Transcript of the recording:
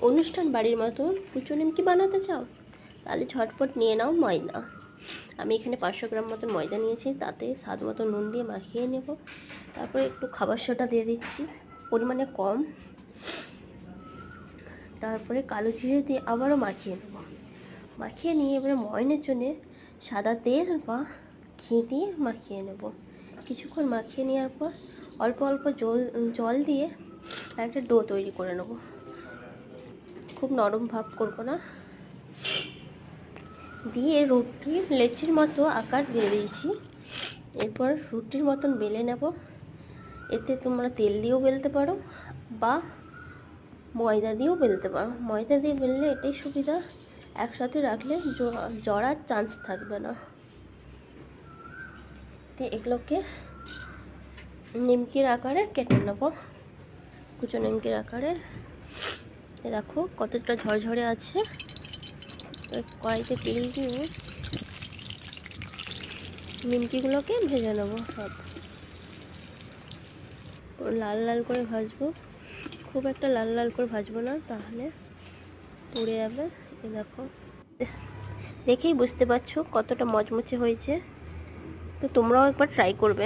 অনুষ্ঠান বাড়ির মতো কুচো নিমকি বানাতে চাও, তাহলে ঝটপট নিয়ে নাও ময়দা। আমি এখানে 500 গ্রাম মতন ময়দা নিয়েছি, তাতে স্বাদ মতো নুন দিয়ে মাখিয়ে নেব। তারপরে একটু খাবার সোডা দিয়ে দিচ্ছি, পরিমাণে কম। তারপরে কালো জিরে দিয়ে আবারও মাখিয়ে নেব। মাখিয়ে নিয়ে এবারে ময়নের জন্য সাদা তেল বা ঘি দিয়ে মাখিয়ে নেব। কিছুক্ষণ মাখিয়ে নেওয়ার পর অল্প অল্প জল দিয়ে একটা ডো তৈরি করে নেব। খুব নরম ভাব করব না। দিয়ে রুটির লেচির মতো আকার দিয়ে দিয়েছি। এরপর রুটির মতন বেলে নেব। এতে তোমরা তেল দিয়েও বেলতে পারো বা ময়দা দিয়েও বেলতে পারো। ময়দা দিয়ে বেললে এটাই সুবিধা, একসাথে রাখলে জড়ার চান্স থাকবে না। তো এগুলোকে নিমকির আকারে কেটে নেব, কুচো নিমকির আকারে। দেখো কতটা ঝরঝরে আছে। কড়াইতে তেল দিয়ে নিমকিগুলোকে ভেজে নেব। সব লাল লাল করে ভাজবো, খুব একটা লাল লাল করে ভাজবো না, তাহলে পুড়ে যাবে। এ দেখো, দেখেই বুঝতে পারছো কতটা মচমচে হয়েছে। তো তোমরাও একবার ট্রাই করবে।